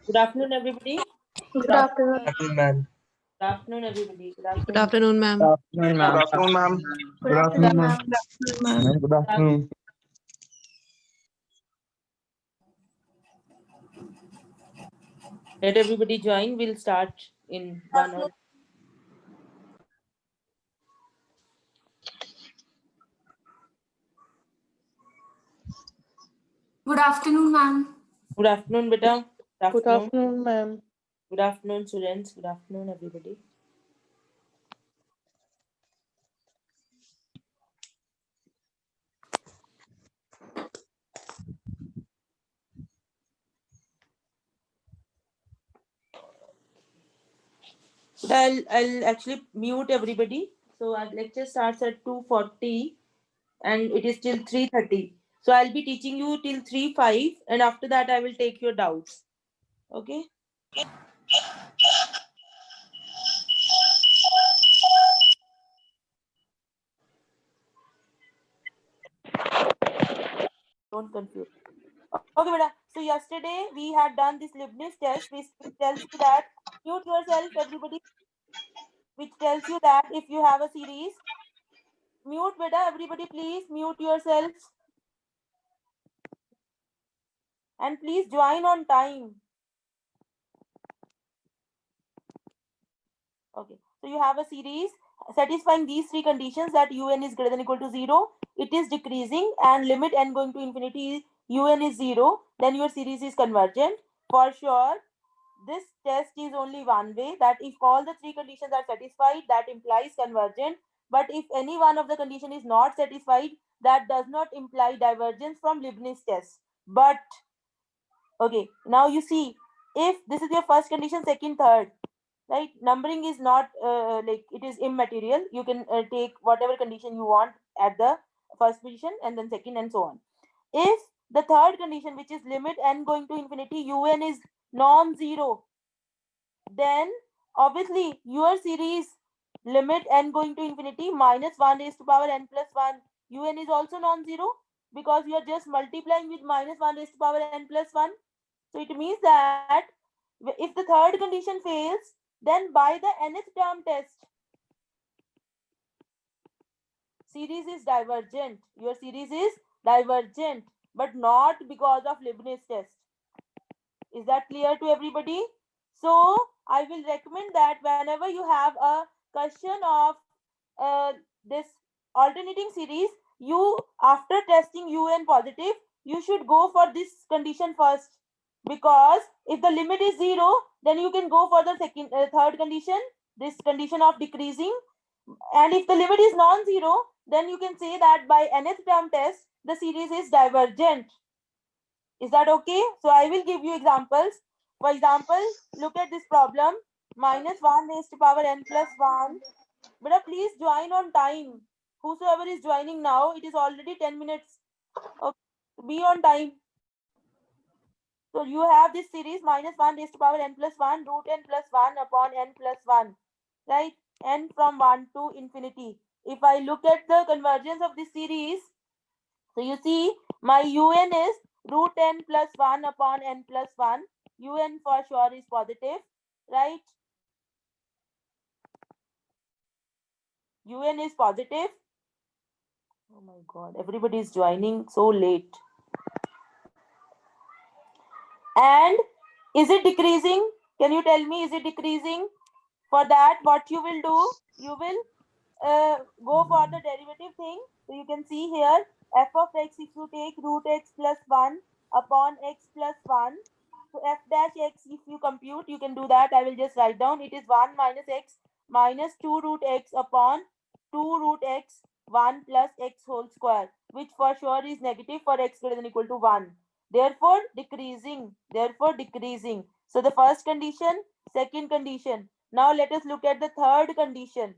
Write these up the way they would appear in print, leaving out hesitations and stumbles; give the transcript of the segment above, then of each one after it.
Good afternoon, everybody. Good afternoon. Afternoon, ma'am. Good afternoon, everybody. Good Good afternoon. afternoon, ma'am. Afternoon, ma'am. Good afternoon, ma'am. Good afternoon, ma'am. Good afternoon. Let everybody join. We'll start in 1 hour. Good afternoon, ma'am. Good afternoon, beta. Good afternoon, ma'am. Good afternoon, students. Good afternoon, everybody. But I'll actually mute everybody. So our lecture starts at 2:40 and it is till 3:30. So I'll be teaching you till 3:05 and after that I will take your doubts. Okay? Don't confuse. Okay, beta. So yesterday we had done this Leibniz test, which tells you that mute yourself, everybody. Which tells you that if you have a series, mute, beta. Everybody, please mute yourselves and please join on time. Okay. So you have a series satisfying these three conditions that un is greater than equal to 0, it is decreasing, and limit n going to infinity un is 0, then your series is convergent. For sure, this test is only one way, that if all the three conditions are satisfied, that implies convergent. But if any one of the condition is not satisfied, that does not imply divergence from Leibniz test. But okay, now you see, if this is your first condition, second, third, right, numbering is not like, it is immaterial. You can take whatever condition you want at the first position and then second and so on. If the third condition, which is limit n going to infinity un is non-zero, then obviously your series limit n going to infinity minus 1 raised to power n plus 1 un is also non-zero, because you are just multiplying with minus 1 raised to power n plus 1. So it means that if the third condition fails, then by the nth term test, series is divergent. Your series is divergent, but not because of Leibniz test. Is that clear to everybody? So I will recommend that whenever you have a question of this alternating series, you, after testing un positive, you should go for this condition first, because if the limit is 0, then you can go for the third condition, this condition of decreasing. And if the limit is non-zero, then you can say that by nth term test the series is divergent. Is that okay? So I will give you examples. For example, look at this problem. Minus 1 raised to power n plus 1. But please join on time. Whosoever is joining now, it is already 10 minutes. Okay. Be on time. So you have this series minus 1 raised to power n plus 1 root n plus 1 upon n plus 1. Right? N from 1 to infinity. If I look at the convergence of this series, so you see my un is root n plus 1 upon n plus 1. Un for sure is positive, right? Un is positive. Oh my god, everybody is joining so late. And is it decreasing? Can you tell me, is it decreasing? For that, what you will do, you will go for the derivative thing. So you can see here, f of x, if you take root x plus 1 upon x plus 1. So f dash x, if you compute, you can do that. I will just write down. It is 1 minus x minus 2 root x upon 2 root x 1 plus x whole square, which for sure is negative for x greater than equal to 1. Therefore decreasing. Therefore decreasing. So the first condition, second condition. Now let us look at the third condition.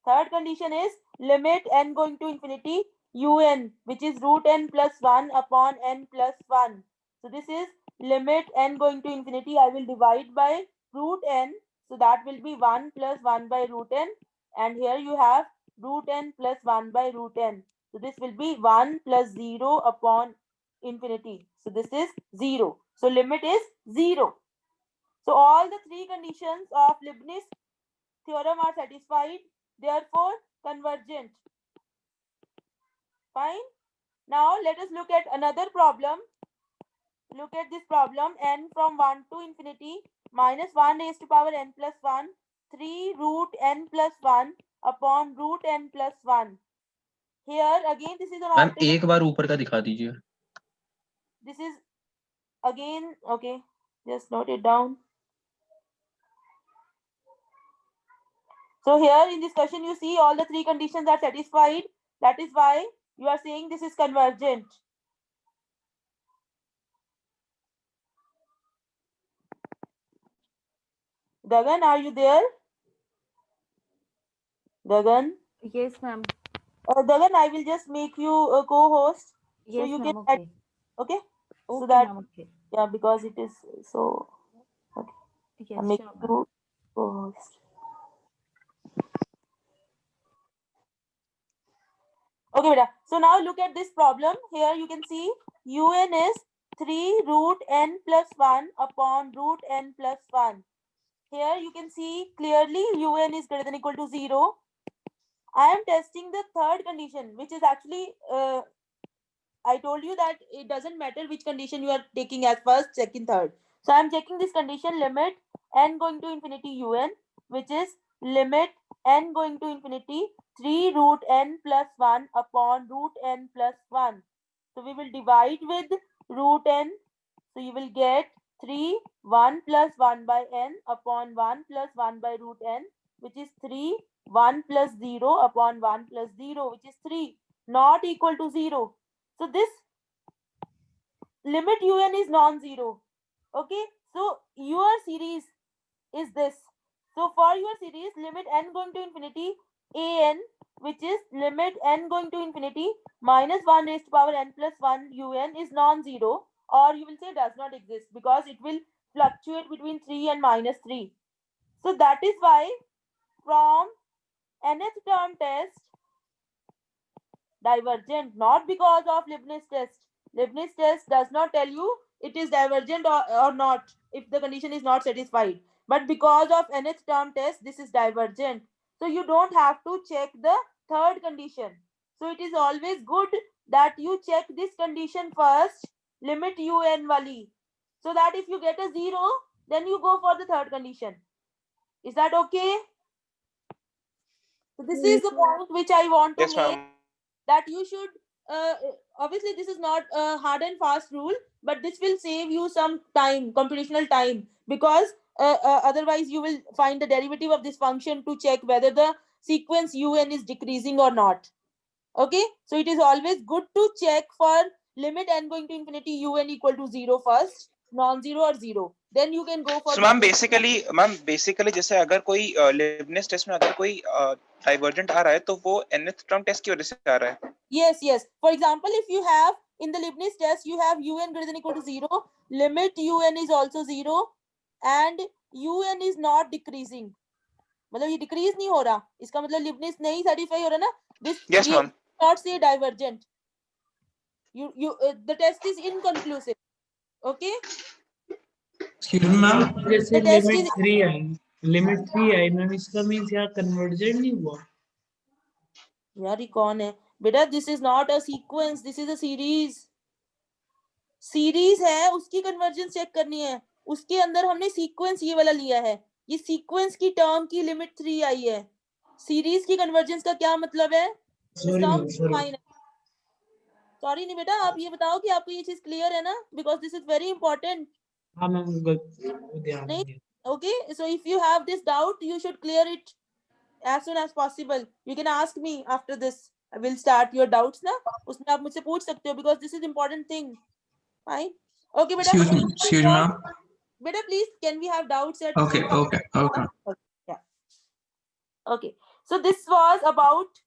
Third condition is limit n going to infinity un, which is root n plus 1 upon n plus 1. So this is limit n going to infinity. I will divide by root n. So that will be 1 plus 1 by root n. And here you have root n plus 1 by root n. So this will be 1 plus 0 upon infinity. So this is 0. So limit is 0. So all the three conditions of Leibniz theorem are satisfied. Therefore, convergent. Fine. Now let us look at another problem. Look at this problem. N from 1 to infinity minus 1 raised to power n plus 1, 3 root n plus 1 upon root n plus 1. Here again this is an ma'am alternate. एक बार ऊपर का दिखा दीजिए. This is again, okay, just note it down. So here in this question you see all the three conditions are satisfied. That is why you are saying this is convergent. Gagan, are you there? Gagan? Yes, ma'am. Gagan, I will just make you a co-host. Yes, you ma'am. can Okay. Okay? So Okay, that, ma'am. Okay. yeah, because it is so, okay. Yes, I'll make sure, ma'am. you co-host. Okay, beta. So now look at this problem. Here you can see un is 3 root n plus 1 upon root n plus 1. Here you can see clearly un is greater than equal to 0. I am testing the third condition, which is actually, I told you that it doesn't matter which condition you are taking as first, second, third. So I am checking this condition limit n going to infinity un, which is limit n going to infinity 3 root n plus 1 upon root n plus 1. So we will divide with root n. So you will get 3, 1 plus 1 by n upon 1 plus 1 by root n, which is 3, 1 plus 0 upon 1 plus 0, which is 3, not equal to 0. So this limit un is non-zero. Okay, so your series is this. So for your series, limit n going to infinity an, which is limit n going to infinity minus 1 raised to power n plus 1 un is non-zero, or you will say does not exist, because it will fluctuate between 3 and minus 3. So that is why from nth term test, divergent, not because of Leibniz test. Leibniz test does not tell you it is divergent or not if the condition is not satisfied. But because of nth term test, this is divergent. So you don't have to check the third condition. So it is always good that you check this condition first, limit un wali. So that if you get a 0, then you go for the third condition. Is that okay? So this is the point which I want to make, that you should, obviously this is not a hard and fast rule, but this will save you some time, computational time, because otherwise you will find the derivative of this function to check whether the sequence un is decreasing or not. Okay, so it is always good to check for limit n going to infinity un equal to 0 first, non-zero or 0, then you can go for. So ma'am basically जैसे अगर कोई लिबनिस test में अगर कोई divergent आ रहा है तो वो nth टर्म टेस्ट की वजह से आ रहा है. Yes. For example, if you have in the Leibniz test, you have un greater than equal to 0, limit un is also 0, and un is not decreasing. मतलब ये decrease नहीं हो रहा, इसका मतलब Leibniz नहीं satisfy हो रहा ना. This Yes, ma'am. not say divergent. The test is inconclusive. Okay. Excuse me, ma'am. जैसे The test limit is 3 है, limit 3 है, मैम इसका means यहाँ convergent नहीं हुआ. यार ये कौन है बेटा? This is not a sequence, this is a series. Series है, उसकी कन्वर्जेंस चेक करनी है. उसके अंदर हमने सीक्वेंस ये वाला लिया है. ये सीक्वेंस की टर्म की लिमिट 3 आई है. सीरीज की कन्वर्जेंस का क्या मतलब है? सॉरी नहीं बेटा, आप ये बताओ कि आपको ये चीज क्लियर है ना, because this is very important. हाँ मैम, ध्यान नहीं, दिया. okay, so if you have this doubt, you should clear it as soon as possible. You can ask me after this. I will start your doubts ना, उसमें आप मुझसे पूछ सकते हो, because this is important thing. Fine. Okay, beta. Excuse me, ma'am. Beta, please, can we have doubts at Okay. Yeah. Okay. So this was about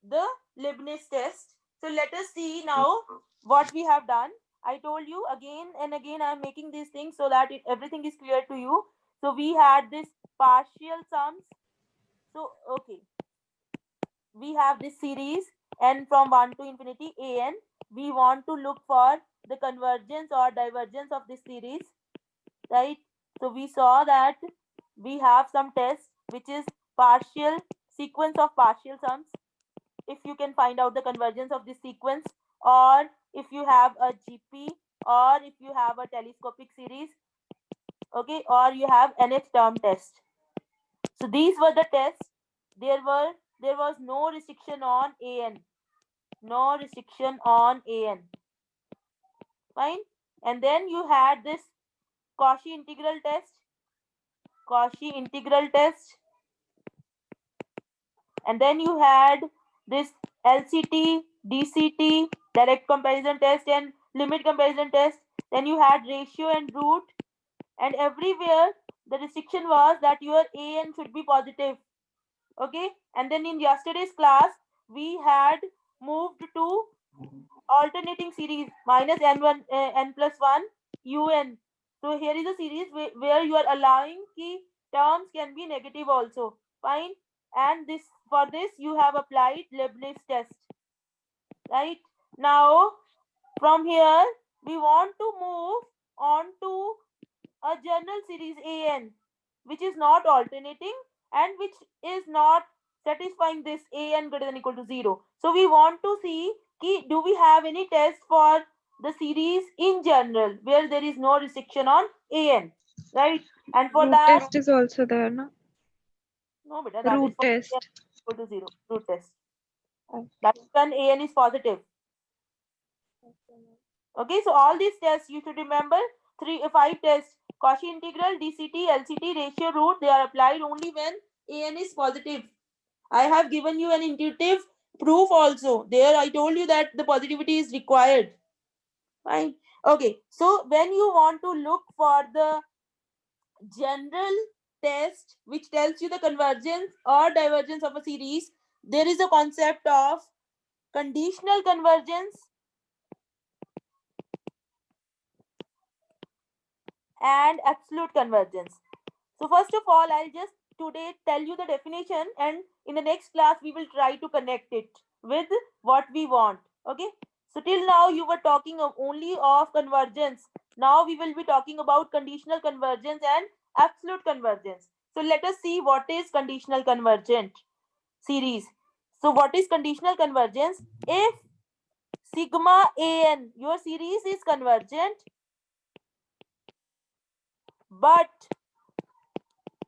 the Leibniz test. So let us see now what we have done. I told you again and again I am making these things so that everything is clear to you. So we had this partial sums. So we have this series n from 1 to infinity an. We want want to look for the convergence or divergence of this series, right? So we saw that we have some test which is partial sequence of partial sums. If you can find out the convergence of this sequence, or if you have a GP, or if you have a telescopic series, okay, or you have nth term test. So these were the tests. There was no restriction on an, no restriction on an. Fine. And then you had this Cauchy integral test, Cauchy integral test, and then you had this LCT, DCT, direct comparison test, and limit comparison test. Then you had ratio and root, and everywhere the restriction was that your an should be positive. Okay, and then in yesterday's class we had moved to alternating series minus n1 n plus 1 un. So here is a series where you are allowing key terms can be negative also. Fine. And this, for this you have applied Leibniz test. Right. Now from here we want to move on to a general series an, which is not alternating and which is not satisfying this an greater than equal to 0. So we want to see do we have any test for the series in general where there is no restriction on an, right? And for Root that, test is also there, no? no, beta, that is Root for test. an equal to 0. Root test. Okay. That is when an is positive. Okay, so all these tests you should remember 5 tests: Cauchy integral, DCT, LCT, ratio, root. They are applied only when an is positive. I have given you an intuitive proof also. There I told you that the positivity is required. Fine. Okay, so when you want to look for the general test which tells you the convergence or divergence of a series, there is a concept of conditional convergence and absolute convergence. So first of all, I'll just today tell you the definition, and in the next class we will try to connect it with what we want. Okay, so till now you were talking only of convergence. Now we will be talking about conditional convergence and absolute convergence. So let us see what is conditional convergent series. So what is conditional convergence? If sigma an, your series is convergent, but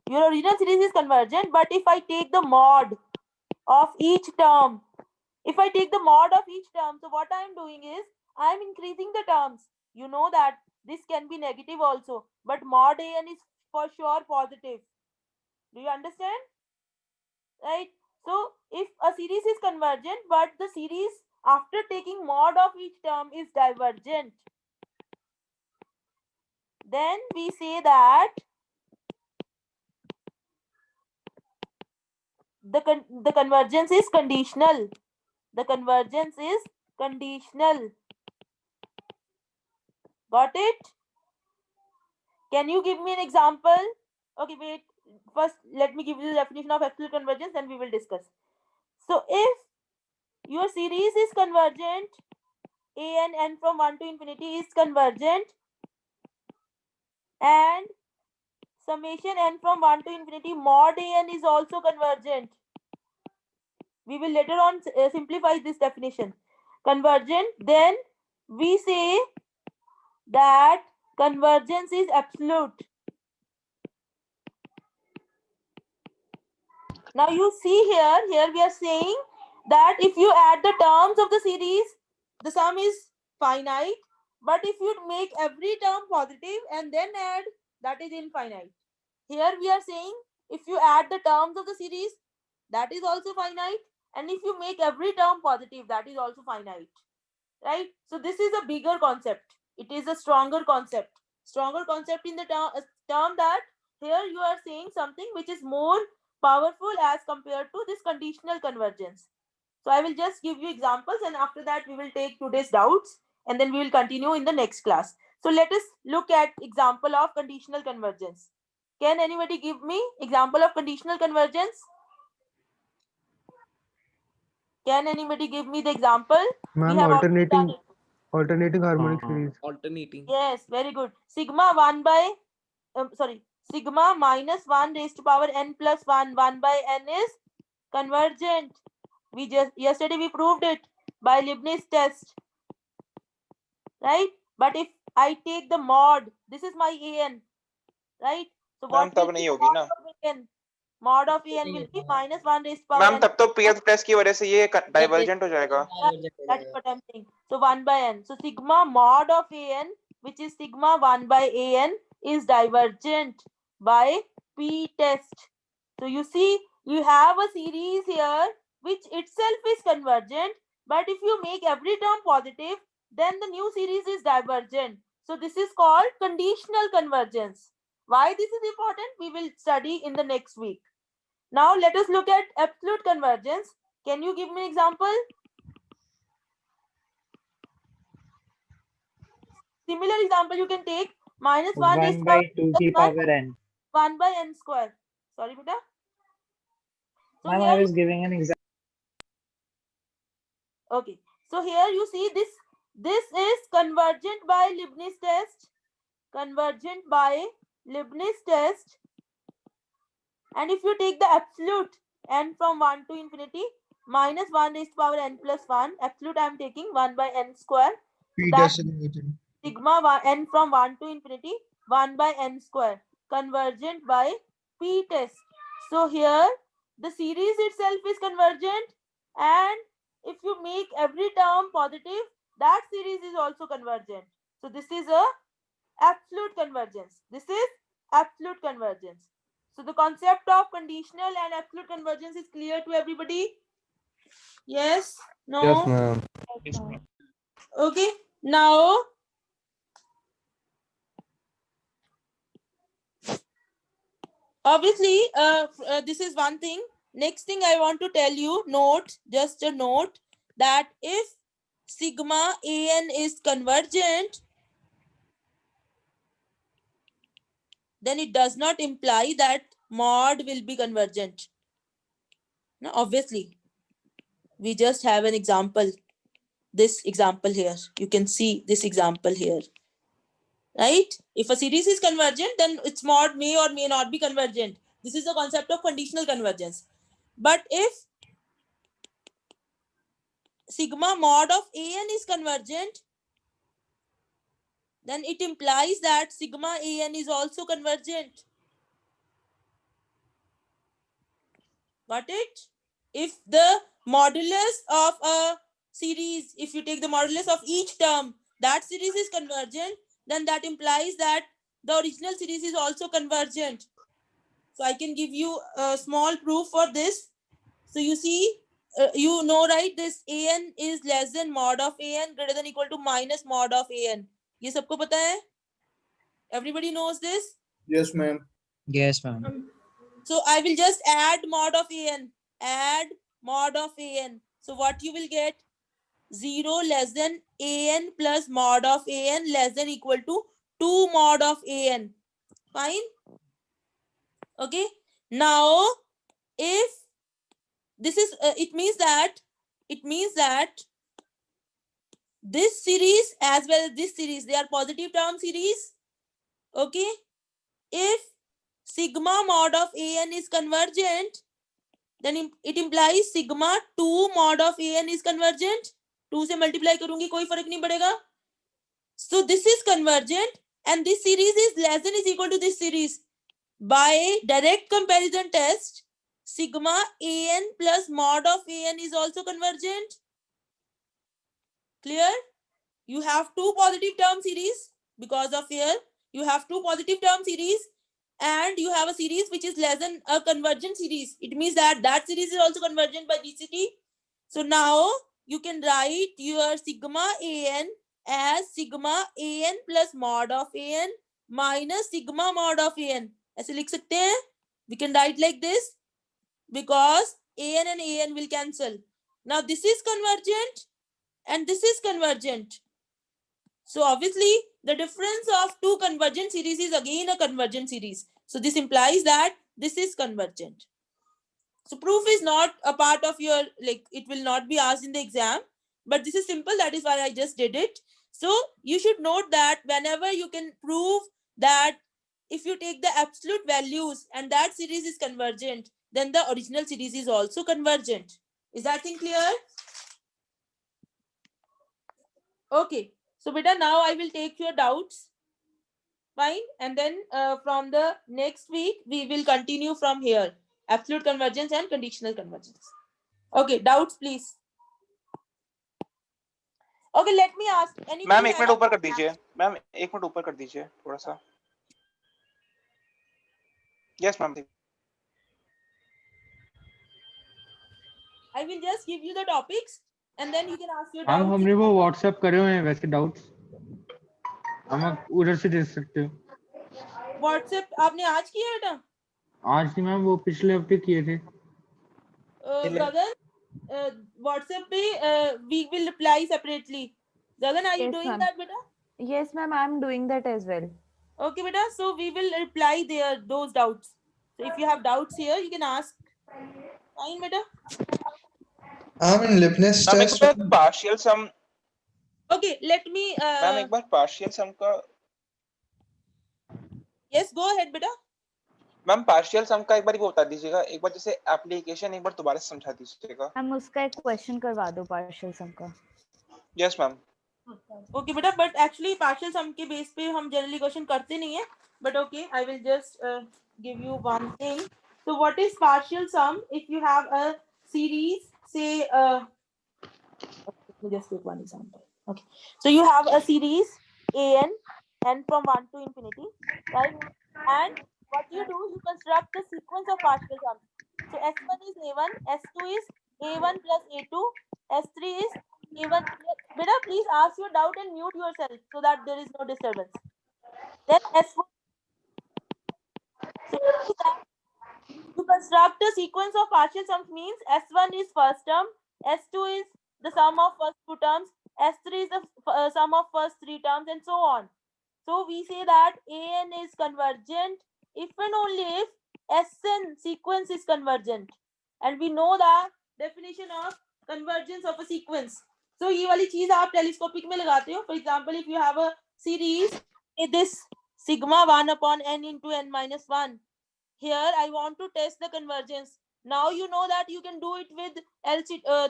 your original series is convergent, but if I take the mod of each term, if I take the mod of each term, so what I am doing is I am increasing the terms. You know that this can be negative also, but mod an is for sure positive. Do you understand? Right? So if a series is convergent, but the series after taking mod of each term is divergent, then we say that the convergence is conditional. The convergence is conditional. Got it? Can you give me an example? Okay, wait. First, let me give you the definition of absolute convergence, then we will discuss. So if your series is convergent, n from 1 to infinity is convergent, and summation n from 1 to infinity mod an is also convergent. We will later on simplify this definition. Convergent, then we say that convergence is absolute. Now you see here we are saying that if you add the terms of the series, the sum is finite. But if you make every term positive and then add, that is infinite. Here we are saying if you add the terms of the series, that is also finite. And if you make every term positive, that is also finite. Right? So this is a bigger concept. It is a stronger concept. Stronger concept in the term that here you are saying something which is more powerful as compared to this conditional convergence. So I will just give you examples, and after that we will take today's doubts, and then we will continue in the next class. So let us look at example of conditional convergence. Can anybody give me example of conditional convergence? Can anybody give me the example? Ma'am, We have already done it. Alternating harmonic series. Alternating. Yes, very good. Sigma 1 by, sigma minus 1 raised to power n plus 1 by n is convergent. Yesterday we proved it by Leibniz test, right? But if I take the mod, this is my an, right? So ma'am what तब will be नहीं the होगी mod ना of an? Mod of an will be minus 1 raised to power ma'am, n. तब तो pth test की वजह से ये डाइवर्जेंट हो जाएगा. That is what I'm saying. So 1 by n. So sigma mod of an, which is sigma 1 by an, is divergent by p test. So you see, you have a series here which itself is convergent, but if you make every term positive, then the new series is divergent. So this is called conditional convergence. Why this is important? We will study in the next week. Now let us look at absolute convergence. Can you give me an example? Similar example you can take minus 1 raised 1 to by power 2 plus की 1, power n. 1 by n square. Sorry, beta. So Ma'am, here I was giving an example. okay. So here you see this. This is convergent by Leibniz test. Convergent by Leibniz test. And if you take the absolute n from 1 to infinity, minus 1 raised to power n plus 1. Absolute I am taking 1 by n square. So that sigma n from 1 to infinity 1 by n square, convergent by p test. So here the series itself is convergent, and if you make every term positive, that series is also convergent. So this is a absolute convergence. This is absolute convergence. So the concept of conditional and absolute convergence is clear to everybody? Yes? No? Yes, ma'am. Okay. Now obviously this is one thing. Next thing I want to tell you, note, just a note, that if sigma an is convergent, then it does not imply that mod will be convergent. Now, obviously, we just have an example. This example here, you can see this example here, right? If a series is convergent, then its mod may or may not be convergent. This is the concept of conditional convergence. But if sigma mod of an is convergent, then it implies that sigma an is also convergent. Got it? If the modulus of a series, if you take the modulus of each term, that series is convergent, then that implies that the original series is also convergent. So I can give you a small proof for this. So you see, you know, right, this an is less than mod of an greater than equal to minus mod of an. ये सबको पता है? Everybody knows this? Yes, ma'am. Yes, ma'am. So I will just add mod of an. Add mod of an. So what you will get? 0 less than an plus mod of an less than equal to 2 mod of an. Fine? Okay. Now, if this is, it means that this series as well as this series, they are positive term series. Okay. If sigma mod of an is convergent, then it implies sigma 2 mod of an is convergent. 2 से multiply करूंगी कोई फर्क नहीं पड़ेगा. So this is convergent and this series is less than is equal to this series. By direct comparison test, sigma an plus mod of an is also convergent. Clear? You have two positive term series because of here. You have two positive term series and you have a series which is less than a convergent series. It means that that series is also convergent by GCT. So now you can write your sigma an as sigma an plus mod of an minus sigma mod of an. ऐसे लिख सकते हैं? We can write like this because an and an will cancel. Now this is convergent and this is convergent. So obviously the difference of two convergent series is again a convergent series. So this implies that this is convergent. So proof is not a part of your, like, it will not be asked in the exam, but this is simple. That is why I just did it. So you should note that whenever you can prove that if you take the absolute values and that series is convergent, then the original series is also convergent. Is that thing clear? Okay. So beta, now I will take your doubts. Fine. And then from the next week, we will continue from here. Absolute convergence and conditional convergence. Okay. Doubts, please. Okay, let me ask. Anybody ma'am एक has- minute ऊपर कर दीजिए, ma'am एक minute ऊपर कर दीजिए थोड़ा सा. Yes ma'am. I will just give you the topics and then you can ask your ma'am doubts. हमने वो व्हाट्सएप करे हुए हैं वैसे डाउट्स, हम उधर से दे सकते हो. WhatsApp आपने आज किया है ना? आज नहीं मैम, वो पिछले हफ्ते किए थे. Gagan, WhatsApp पे we will reply separately. Gagan, are you Yes, doing ma'am. that, beta? Yes, ma'am, I'm doing that as well. Okay, beta. So we will reply there those doubts. So if you have doubts here, you can ask. Fine, beta. in Leibniz ma'am एक test. बार partial sum, Okay, let me. Ma'am एक बार partial sum का, Yes, go ahead, beta. Ma'am partial sum का एक बार वो बता दीजिएगा, एक बार जैसे एप्लीकेशन एक बार दोबारा से समझा दीजिएगा. हम उसका एक क्वेश्चन करवा दो पार्शियल सम का. Yes ma'am. Okay, beta. But actually, partial sum के base पे हम generally question करते नहीं है. But okay, I will just give you one thing. So what is partial sum? If you have a series, say, let me just take one example. Okay, so you have a series n from 1 to infinity, right? And what you do, you construct the sequence of partial sums. So S1 is A1, S2 is A1 plus A2, S3 is A1. Beta, please ask your doubt and mute yourself so that there is no disturbance. Then S1. So you see that you construct a sequence of partial sums means S1 is first term, S2 is the sum of first two terms, S3 is the sum of first three terms, and so on. So we say that AN is convergent if and only if SN sequence is convergent. And we know the definition of convergence of a sequence. So ये वाली चीज आप telescopic में लगाते हो. For example, if you have a series, this sigma 1 upon n into n minus 1. Here I want to test the convergence. Now you know that you can do it with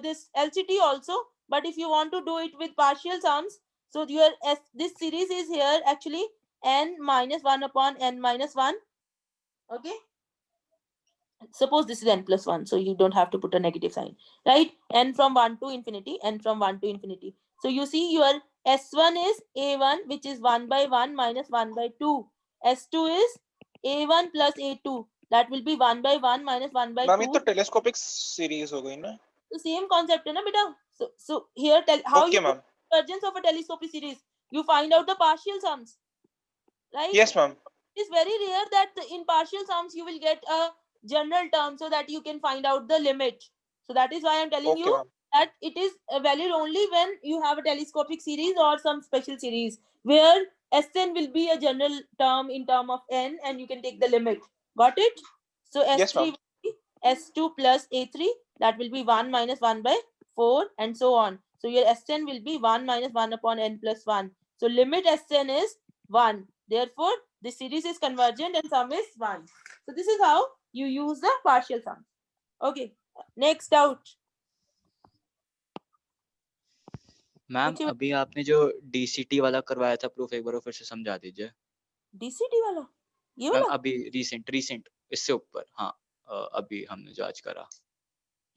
this LCT also. But if you want to do it with partial sums, so your this series is here actually n minus 1 upon n minus 1. Okay. Suppose this is n plus 1, so you don't have to put a negative sign, right? N from 1 to infinity, n from 1 to infinity. So you see your S1 is A1, which is 1 by 1 minus 1 by 2. S2 is A1 plus A2. That will be 1 by 1 minus 1 by ma'am ये 2. तो telescopic series हो गई ना. The same concept, na beta? So here, how Okay, you ma'am. convergence of a telescopic series? You find out the partial sums, right? Yes ma'am. It's very rare that in partial sums you will get a general term so that you can find out the limit. So that is why I'm telling Okay you ma'am. that it is valid only when you have a telescopic series or some special series where Sn will be a general term in term of n and you can take the limit. Got it? So Yes, S3 ma'am. will be S2 plus A3, that will be 1 minus 1 by 4 and so on. So your Sn will be 1 minus 1 upon n plus 1. So limit Sn is 1. Therefore, the series is convergent and sum is 1. So this is how you use the partial sum. Okay, next doubt. Ma'am पूछिए। अभी आपने जो DCT वाला करवाया था proof, एक बार फिर से समझा दीजिए. DCT वाला? ये मैम वाला? अभी रिसेंट इससे ऊपर. हाँ अभी हमने जो आज करा.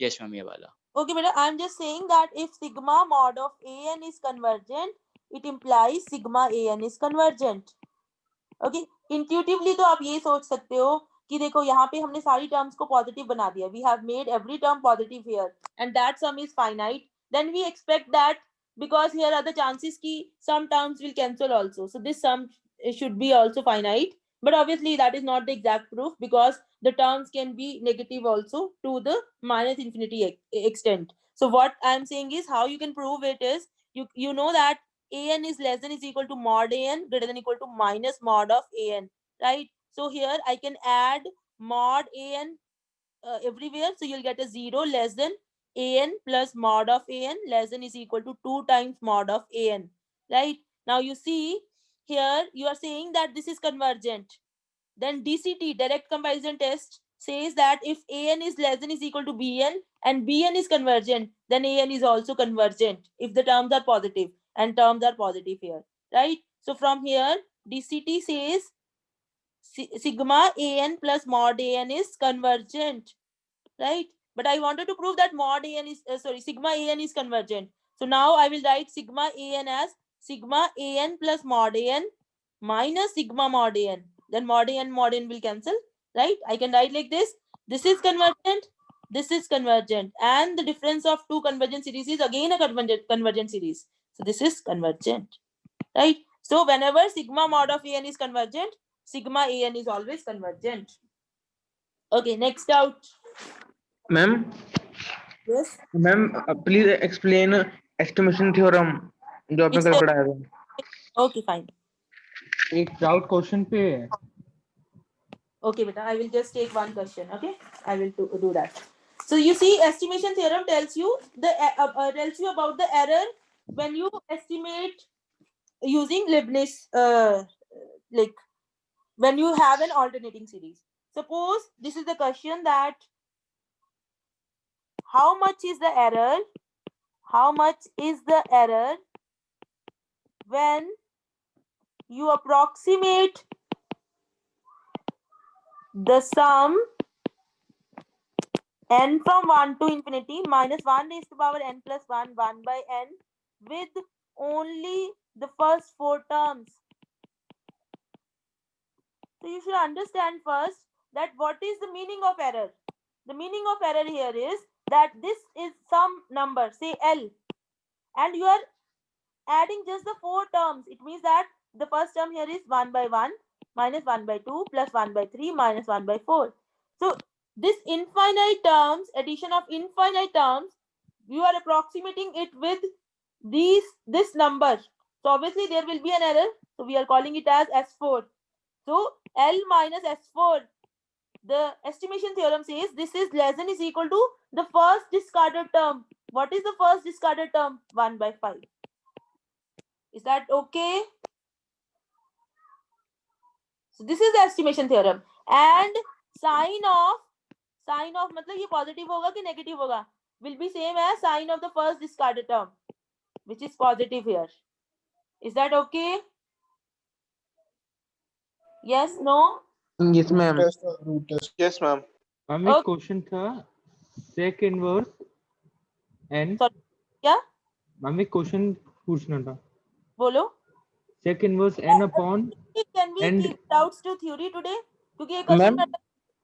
यस मैम ये वाला. Okay, beta, I'm just saying that if sigma mod of an is convergent, it implies sigma an is convergent. Okay, intuitively तो आप ये सोच सकते हो कि देखो यहाँ पे हमने सारी टर्म्स को पॉजिटिव बना दिया. We have made every term positive here, and that sum is finite. Then we expect that because here are the chances कि some terms will cancel also. So this sum should be also finite. But obviously that is not the exact proof because the terms can be negative also to the minus infinity extent. So what I'm saying is how you can prove it is you know that an is less than is equal to mod an greater than equal to minus mod of an, right? So here I can add mod an everywhere, so you'll get a 0 less than an plus mod of an less than is equal to 2 times mod of an. right? Now you see here, you are saying that this is convergent. Then DCT, direct comparison test, says that if AN is less than is equal to BN and BN is convergent, then AN is also convergent if the terms are positive, and terms are positive here, right? So from here, DCT says sigma AN plus mod AN is convergent, right? But I wanted to prove that mod AN is, sigma AN is convergent. So now I will write sigma AN as sigma AN plus mod AN minus sigma mod AN. Then mod AN will cancel, right? I can write like this. This is convergent. This is convergent. And the difference of two convergent series is again a convergent series. So this is convergent, right? So whenever sigma mod of AN is convergent, sigma AN is always convergent. Okay, next doubt. Ma'am, Yes. please explain estimation theorem जो आपने It's कल a, पढ़ाया था. okay, fine. एक doubt question पे है. Okay, beta, I will just take one question. Okay, I will do that. So you see, estimation theorem tells you about the error when you estimate using Leibniz, like when you have an alternating series. Suppose this is the question that how much is the error? How much is the error when you approximate the sum n from 1 to infinity minus 1 raised to power n plus 1, 1 by n, with only the first 4 terms. So you should understand first that what is the meaning of error. The meaning of error here is that this is some number, say L, and you are adding just the 4 terms. It means that the first term here is 1 by 1 minus 1 by 2 plus 1 by 3 minus 1 by 4. So this infinite terms, addition of infinite terms, you are approximating it with this number. So obviously there will be an error. So we are calling it as S4. So L minus S4. The estimation theorem says this is less than is equal to the first discarded term. What is the first discarded term? 1 by 5. Is that okay? So this is the estimation theorem. And sign of मतलब ये positive होगा कि negative होगा? Will be same as sign of the first discarded term, which is positive here. Is that okay? Yes, no? Yes, ma'am. Yes, ma'am. Ma'am Okay. एक question था sec inverse n. Sorry, क्या? Ma'am एक question पूछना था. बोलो. Sec inverse n upon Can we and keep doubts to theory today? क्योंकि ये question ma'am में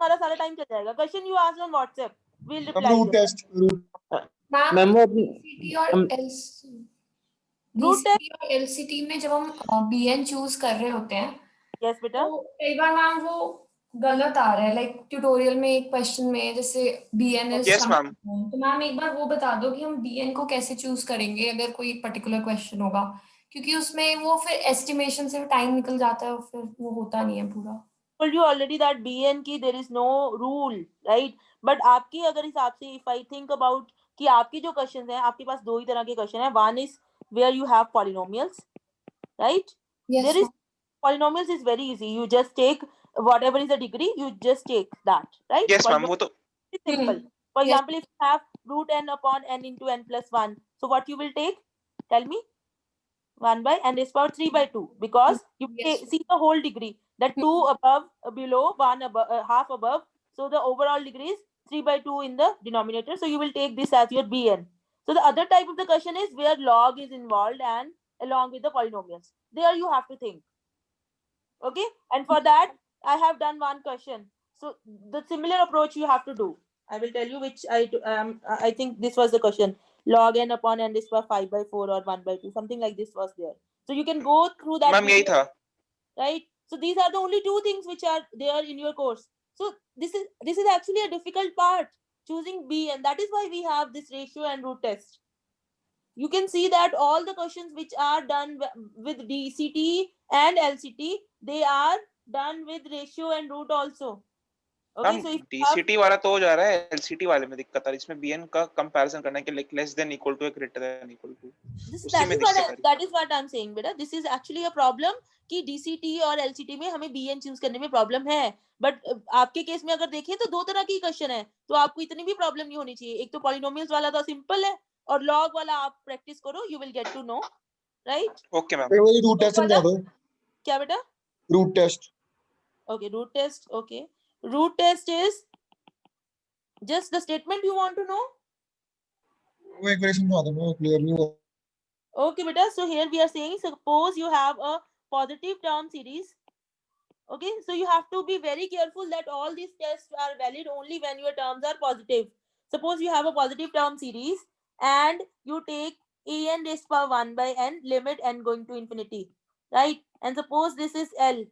हमारा सारा टाइम चल जाएगा. Question you asked on WhatsApp. We'll reply. Ma'am वो DCT और Root test. DCT और LCT में जब हम BN चूज कर रहे होते हैं Yes, बेटा. तो कई बार मैम वो गलत आ रहा है. लाइक ट्यूटोरियल में एक क्वेश्चन में जैसे BN इज Yes, ma'am. तो मैम एक बार वो बता दो कि हम BN को कैसे चूज करेंगे अगर कोई पर्टिकुलर क्वेश्चन होगा, क्योंकि उसमें वो फिर एस्टिमेशन से टाइम निकल जाता है और फिर वो होता नहीं है पूरा. Told you already that BN की there is no rule, right? But आपकी अगर हिसाब से if I think about कि आपकी जो questions हैं, आपके पास दो ही तरह के question हैं. One is where you have polynomials, right? Yes, There is polynomials is very easy. You just take whatever is the degree, you just take that, right? Yes, ma'am. वो तो It's simple. For Yes. example, if you have root n upon n into n plus 1, so what you will take? Tell me. 1 by n raised to power 3 by 2, because you Yes. see the whole degree, that 2 above, below, 1 above, half above. So the overall degree is 3 by 2 in the denominator. So you will take this as your Bn. So the other type of the question is where log is involved and along with the polynomials. There you have to think. Okay, and for that I have done one question. So the similar approach you have to do. I will tell you which I think this was the question. Log n upon n is for 5 by 4 or 1 by 2, something like this was there. So you can go through that. Ma'am यही video, था. right? So these are the only two things which are there in your course. So this is actually a difficult part, choosing B, and that is why we have this ratio and root test. You can see that all the questions which are done with DCT and LCT, they are done with ratio and root also. Okay, ma'am so if you have, DCT वाला तो हो जा रहा है, LCT वाले में दिक्कत आ रही है, इसमें बीएन का कंपैरिजन करना है कि like less than equal to या greater than equal to, this, उसी में दिक्कत आ रही है। that is what I'm saying बेटा, this is actually a problem कि DCT और LCT में हमें BN चूज करने में प्रॉब्लम है, बट आपके केस में अगर देखें तो दो तरह की क्वेश्चन है, तो आपको इतनी भी प्रॉब्लम नहीं होनी चाहिए। एक तो पॉलिनोमियल्स वाला तो सिंपल है, और लॉग वाला आप प्रैक्टिस करो, you will get to know, right? Okay ma'am. वही रूट टेस्ट समझा दो। क्या बेटा? Root test. Okay, root test. Okay, root test is just the statement you want to know. वो एक बार समझा दो, मैं क्लियर नहीं हुआ। Okay, beta. So here we are saying, suppose you have a positive term series. Okay, so you have to be very careful that all these tests are valid only when your terms are positive. Suppose you have a positive term series and you take en raised to power 1 by n, limit n going to infinity, right? And suppose this is L.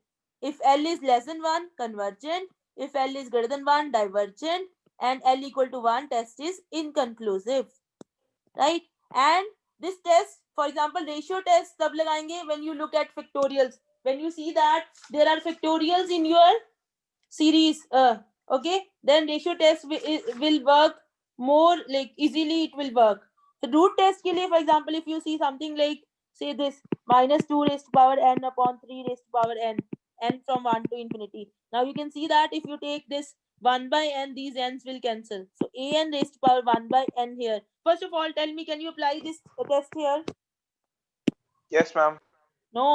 If L is less than 1, convergent. If L is greater than 1, divergent. And L equal to 1, test is inconclusive, right? And this test, for example, ratio test tab lagayenge when you look at factorials. When you see that there are factorials in your series, okay, then ratio test will work more like easily, it will work. So root test ke liye, for example, if you see something like, say this, minus 2 raised to power n upon 3 raised to power n, n from 1 to infinity. Now you can see that if you take this 1 by n, these n's will cancel. So an raised to power 1 by n here. First of all, tell me, can you apply this test here? Yes ma'am. No,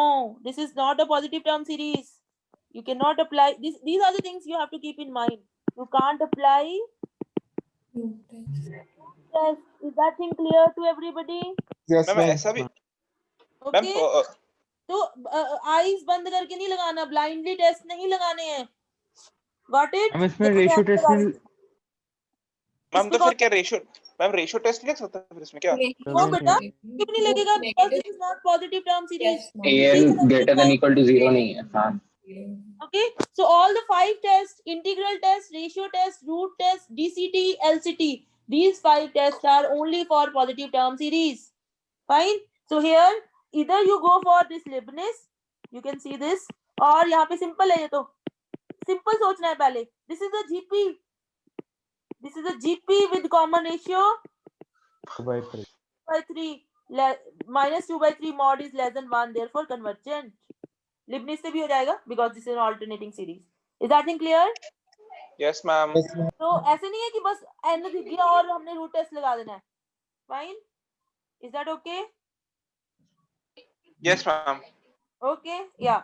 this is not a positive term series. You cannot apply this. These are the things you have to keep in mind. You can't apply test. Is that thing clear to everybody? Yes ma'am ऐसा भी ma'am Okay. तो eyes बंद करके नहीं लगाना, blindly test नहीं लगाने हैं। Got it? हम इसमें रेशियो टेस्ट में मैम तो फिर क्या रेशियो, मैम रेशियो टेस्ट नहीं लग सकता फिर इसमें क्या? नो बेटा, क्यों नहीं लगेगा? Because this is not positive term series. an greater than equal to 0 नहीं है। हाँ। Okay, so all the 5 tests, integral test, ratio test, root test, DCT, LCT, these 5 tests are only for positive term series. Fine. So here either you go for this Leibniz, you can see this, और यहाँ पे simple है, ये तो simple सोचना है पहले। This is a GP. This is a GP with common ratio 2 by 3. Minus 2 by 3 mod is less than 1, therefore convergent. Leibniz से भी हो जाएगा because this is an alternating series. Is that thing clear? Yes ma'am. तो ऐसे नहीं है कि बस n दिख गया और हमने रूट टेस्ट लगा देना है। Fine? Is that okay? Yes ma'am. Okay, yeah.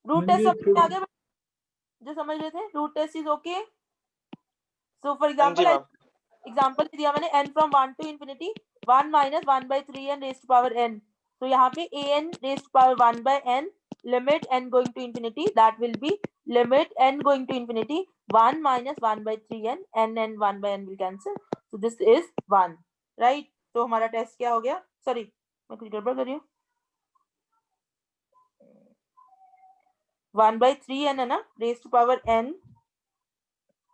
Root test समझ में आ गया जो समझ रहे थे? Root test is okay. So for example, example दिया मैंने n from 1 to infinity, 1 minus 1 by 3n raised to power n. So यहाँ पे an raised to power 1 by n, limit n going to infinity, that will be limit n going to infinity 1 minus 1 by 3n, n and 1 by n will cancel. So this is 1, right? तो हमारा test क्या हो गया? Sorry, मैं कुछ गड़बड़ कर रही हूँ। 1 by 3n है ना, raised to power n.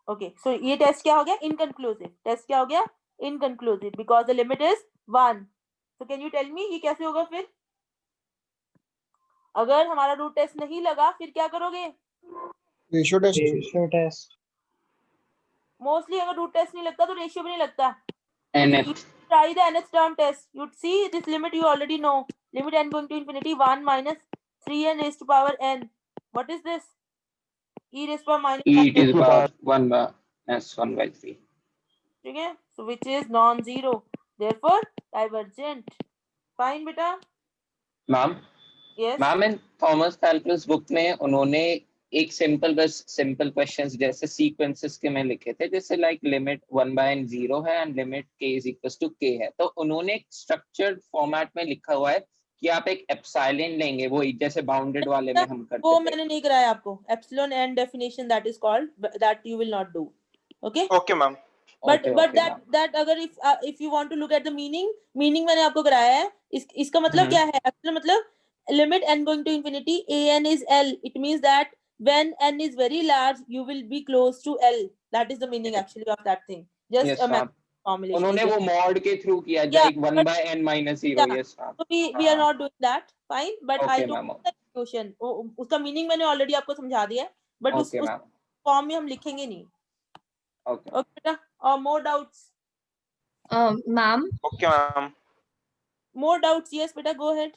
Okay, so ये टेस्ट क्या हो गया? Inconclusive. टेस्ट क्या हो गया? Inconclusive because the limit is 1. So can you tell me ये कैसे होगा फिर? अगर हमारा रूट टेस्ट नहीं लगा फिर क्या करोगे? Ratio test. मोस्टली अगर रूट टेस्ट नहीं लगता तो रेशियो भी नहीं लगता। nth Try the nth term test. You'd see this limit you already know. Limit n going to infinity 1 minus 3n raised to power n. What is this? E raised to power minus e to the power 1 by s 1 by 3. ठीक है? So which is non-zero. Therefore divergent. Fine बेटा? Ma'am Yes. Ma'am इन Thomas calculus book में उन्होंने एक simple questions जैसे sequences के में लिखे थे, जैसे लाइक लिमिट 1 by n 0 है and limit k is equals to k है, तो उन्होंने एक स्ट्रक्चर्ड फॉर्मेट में लिखा हुआ है कि आप एक एप्सिलॉन लेंगे, वो जैसे बाउंडेड वाले में हम करते वो थे। मैंने नहीं कराया आपको। Epsilon and definition that is called, that you will not do. Okay? Okay ma'am. But Okay, but okay, that अगर if you want to look at the meaning मैंने आपको कराया है। इसका मतलब क्या है? Epsilon मतलब limit n going to infinity, an is L. It means that when n is very large, you will be close to L. That is the meaning actually of that thing. Just Yes, a ma'am. formulation. उन्होंने वो mod के through किया, Yeah, like 1 by n minus 0. yeah. Yes, ma'am. So we are not doing that. Fine. But I Okay, told ma'am. the solution. उसका meaning मैंने already आपको समझा दिया है. But Okay, उस ma'am. फॉर्म में हम लिखेंगे नहीं। Okay. Okay, beta. Or more doubts? Ma'am Okay, ma'am. More doubts? Yes, beta. Go ahead.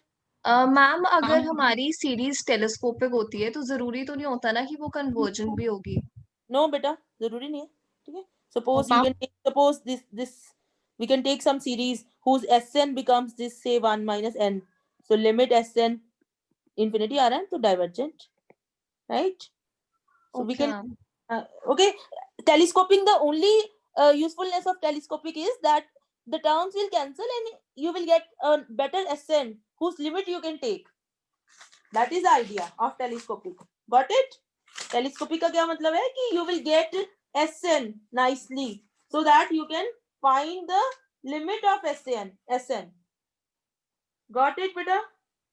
Ma'am अगर हमारी सीरीज टेलीस्कोपिक होती है तो जरूरी तो नहीं होता ना कि वो कन्वर्जेंट भी होगी. No, beta. जरूरी नहीं है. ठीक है. Suppose you ma'am- can take, suppose this we can take some series whose Sn becomes this, say 1 minus n. So limit Sn infinity आ रहा है तो divergent, right? So we Okay, can ma'am. okay. Telescoping, the only usefulness of telescopic is that the terms will cancel and you will get a better Sn whose limit you can take. That is the idea of telescopic. Got it? Telescopic का क्या मतलब है कि you will get Sn nicely so that you can find the limit of Sn. Got it, beta?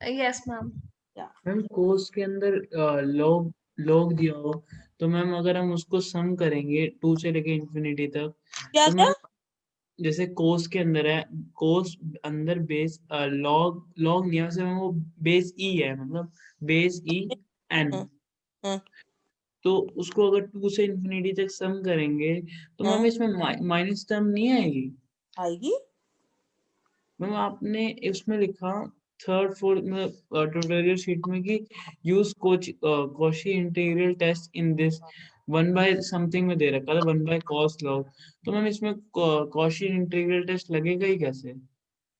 Yes, ma'am. Ma'am cos के अंदर log log दिया हो तो मैम अगर हम उसको सम करेंगे 2 से लेके इंफिनिटी तक क्या तो क्या? मैम जैसे कोस के अंदर है, कोस अंदर बेस लॉग लॉग नहीं है वैसे मैम वो बेस ई है, मतलब बेस ई एन. हाँ. तो उसको अगर 2 से इंफिनिटी तक सम करेंगे तो मैम हाँ. इसमें माइनस टर्म नहीं आएगी. आएगी. मैम आपने इसमें लिखा थर्ड फोर्थ में ट्यूटोरियल शीट में कि use Cauchy integral test in this 1 by something में दे रखा था 1 बाय कॉस लॉग. तो मैम इसमें कॉशी इंटीग्रल टेस्ट लगेगा ही कैसे?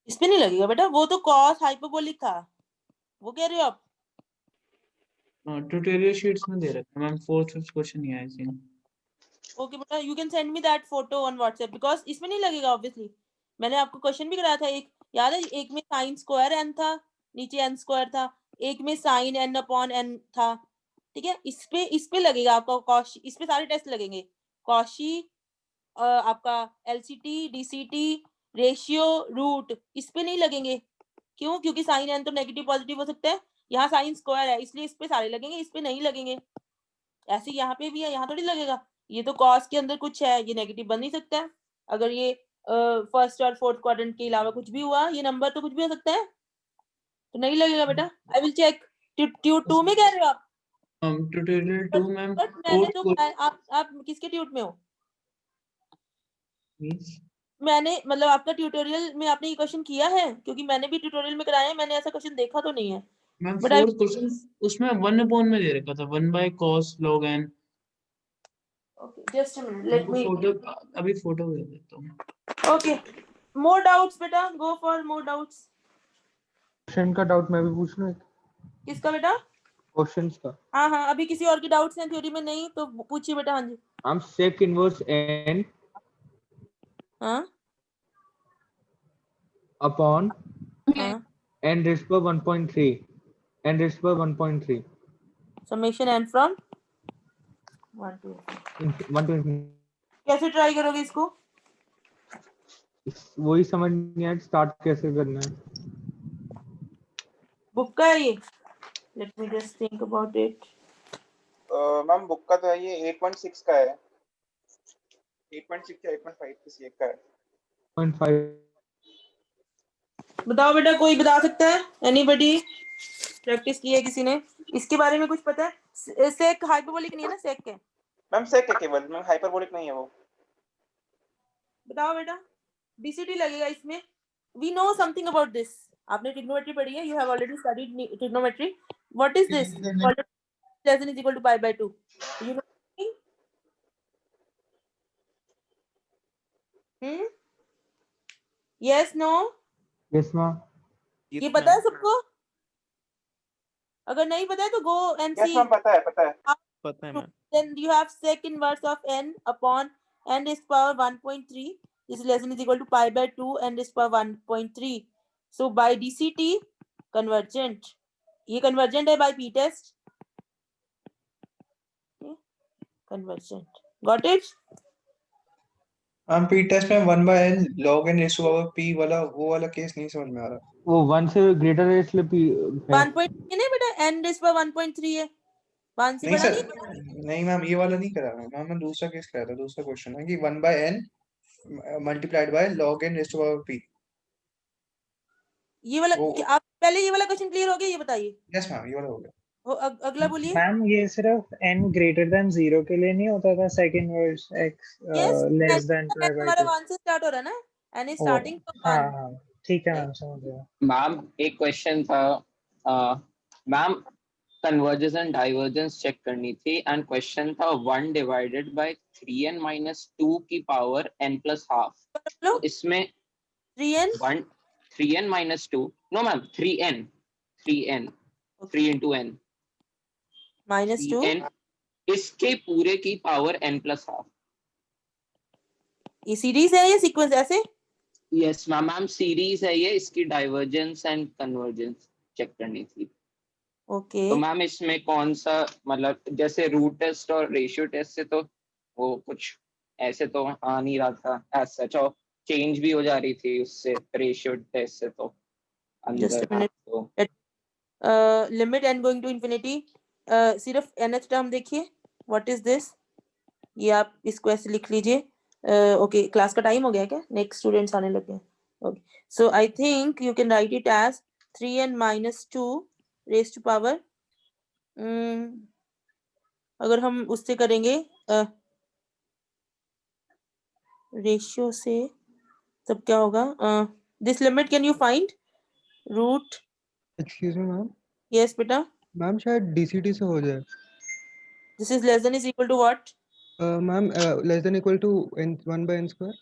इसमें नहीं लगेगा बेटा, वो तो cos हाइपरबोलिक था, वो कह रहे हो आप? ट्यूटोरियल शीट्स में दे रखा है मैम, 4th 5th क्वेश्चन नहीं आया इसमें. ओके बेटा, you can send me that photo on WhatsApp because इसमें नहीं लगेगा ऑब्वियसली. मैंने आपको क्वेश्चन भी कराया था, एक याद है, एक में साइन स्क्वायर एन था, नीचे एन स्क्वायर था, एक में साइन एन अपॉन एन था. ठीक है, इस पे लगेगा आपका कॉशी, इस पे सारे टेस्ट लगेंगे. कॉशी, आपका एलसीटी, डीसीटी, रेशियो, रूट, इस पे नहीं लगेंगे. क्यों? क्योंकि साइन एन तो नेगेटिव पॉजिटिव हो सकता है, यहाँ साइन स्क्वायर है इसलिए इस पे सारे लगेंगे, इस पे नहीं लगेंगे. ऐसे यहाँ पे भी है, यहाँ थोड़ी लगेगा. ये तो कॉस के अंदर कुछ है, ये नेगेटिव बन नहीं सकता है. अगर ये फर्स्ट और फोर्थ क्वाड्रेंट के अलावा कुछ भी हुआ, ये नंबर तो कुछ भी हो सकता है, तो नहीं लगेगा बेटा. I will check. ट्यूट 2 में कह रहे हो आप? ट्यूटोरियल 2 मैम बट मैंने तो आप किसके ट्यूट में हो? मैंने मतलब आपका ट्यूटोरियल में आपने ये क्वेश्चन किया है? क्योंकि मैंने भी ट्यूटोरियल में कराया है, मैंने ऐसा क्वेश्चन देखा तो नहीं है. Ma'am But I- 4th question उसमें 1 अपॉन में दे रखा था 1 by cos log n. Okay, just a minute. Let me. अभी फोटो दे देता हूँ. Okay. More doubts, बेटा. Go for more doubts. Question का डाउट मैं भी पूछ लूं? किसका बेटा? क्वेश्चंस का. हाँ हाँ, अभी किसी और की डाउट्स हैं थ्योरी में? नहीं तो पूछिए बेटा. हाँ जी. हम sec इनवर्स n हाँ अपॉन हाँ. n raised to 1.3 n raised to 1.3 Summation n from 1 to 1 to कैसे ट्राई करोगे इसको? वही समझ नहीं आया स्टार्ट कैसे करना है. बुक का है ये? Let me just think about it. Ma'am book का तो है, ये 8.6 का है. 8.6 या 8.5 किसी एक का है. 0.5. बताओ बेटा, कोई बता सकता है? एनीबॉडी प्रैक्टिस की है किसी ने? इसके बारे में कुछ पता है? सेक हाइपरबोलिक नहीं है ना, सेक है. मैम सेक है केवल, मैम हाइपरबोलिक नहीं है वो. बताओ बेटा. डीसीटी लगेगा इसमें. We know something about this. आपने ट्रिग्नोमेट्री पढ़ी है, you have already studied trigonometry. What is this? Less than is equal to pi by 2. You know anything? Yes, no? Yes ma'am. ये पता है सबको? अगर नहीं पता है तो go and yes see. Ma'am पता है पता है ma'am. Then you have sec inverse of n upon n raised to power 1.3. This is less than is equal to pi by 2 n raised to power 1.3. So by DCT convergent. ये convergent है by p test. Convergent. Got it? हम P test में 1 by n log n raised to power p वाला वो वाला case नहीं समझ में आ रहा. वो 1 से ग्रेटर है इसलिए p 1.3 नहीं बेटा, n raised to power 1.3 है. 1 से नहीं बड़ा सर, नहीं. नहीं मैम ये वाला नहीं करा मैम. मैं दूसरा केस कराया था. दूसरा क्वेश्चन है कि 1 by n multiplied by log n raised to power p. ये वाला आप पहले ये वाला क्वेश्चन क्लियर हो गया, ये बताइए. यस मैम ये वाला हो गया. अगला बोलिए। मैम ये सिर्फ n ग्रेटर देन 0 के लिए नहीं होता था, second versus x yes, less than 12/2। हमारा 1 से स्टार्ट हो रहा है ना, n is o starting from हाँ 1। हाँ ठीक है मैम, समझ गया। मैम एक क्वेश्चन था, ma'am convergence and divergence check करनी थी, एंड क्वेश्चन था 1 डिवाइडेड बाय 3n माइनस 2 की पावर n प्लस हाफ। तो इसमें 3n 3n minus 2, no ma'am 3n 3 into n minus 2 3n इसके पूरे की पावर n प्लस हाफ। ये सीरीज है या सीक्वेंस ऐसे? यस मैम सीरीज है ये, इसकी डाइवर्जेंस एंड कन्वर्जेंस चेक करनी थी। ओके तो मैम इसमें कौन सा, मतलब जैसे रूट टेस्ट और रेशियो टेस्ट से तो वो कुछ ऐसे तो आ नहीं रहा था एज सच, और चेंज भी हो जा रही थी उससे रेशियो टेस्ट से तो जस्ट अंदर। अ मिनट, तो limit n going to infinity, सिर्फ nth टर्म देखिए, व्हाट इज दिस, ये आप इसको ऐसे लिख लीजिए। ओके क्लास का टाइम हो गया क्या? नेक्स्ट स्टूडेंट्स आने लगे हैं। Okay so I think you can write it as 3n minus 2 raise to power, अगर हम उससे करेंगे रेशियो से तब क्या होगा? This limit can you find root? Excuse me ma'am. Yes बेटा। मैम शायद डीसीटी से हो जाए। This is less than is equal to what? Ma'am less than equal to n 1 by n square।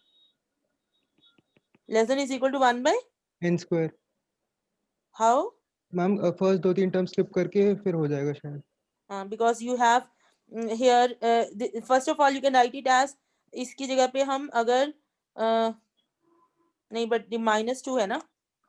Less than is equal to 1 by n square। How? Ma'am first 2-3 term skip करके फिर हो जाएगा शायद। because you have here first of all you can write it as, इसकी जगह पे हम अगर नहीं बट -2 है ना,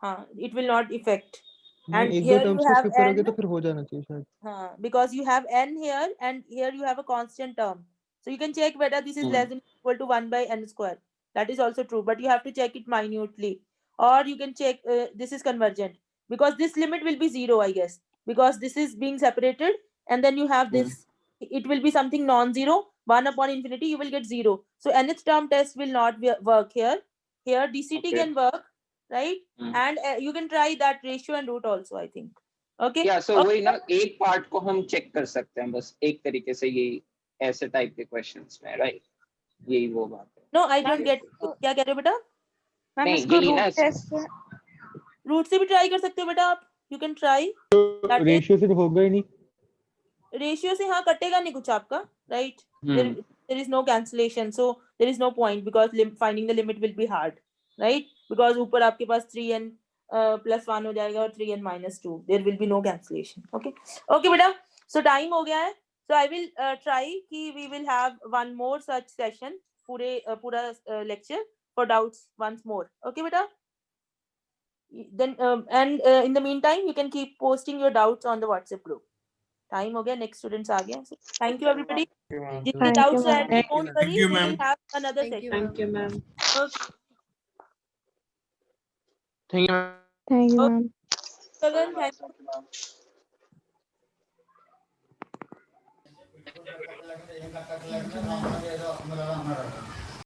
हाँ it will not affect, नहीं and एक दो here टर्म्स you को have स्किप करोगे n, तो फिर हो जाना चाहिए शायद। हाँ because you have n here and here you have a constant term, so you can check whether this is less than or equal to 1 by n square. That is also true, but you have to check it minutely, or you can check this is convergent, because this limit will be 0 I guess, because this is being separated, and then you have this, it will be something non-zero, 1 upon infinity, you will get 0. So nth term test will not work here. Here DCT can work, right? And you can try that ratio and root also, I think. Okay. या सो वही ना, एक part को हम check कर सकते हैं बस एक तरीके से, यही ऐसे टाइप के क्वेश्चंस में, राइट? यही वो बात है। No, I don't get, क्या कह रहे हो बेटा? नहीं यही ना, रूट से भी ट्राई कर सकते हो बेटा आप, यू कैन ट्राई। रेशियो से तो होगा ही नहीं। रेशियो से हाँ कटेगा नहीं कुछ आपका, right? there is no cancellation, so there is no point, because finding the limit will be hard, right? Because ऊपर आपके पास 3n plus 1 हो जाएगा और 3n minus 2, there will be no cancellation. Okay, okay बेटा, so time हो गया है, so I will try कि we will have one more such session, पूरा lecture for doubts once more. Okay बेटा, then and in the meantime you can keep posting your doubts on the WhatsApp group. Time हो गया, next students आ गए, thank you everybody. जिसके doubts रहे don't worry, we will have another session. Thank you ma'am. Thank you ma'am. Gagan thank you.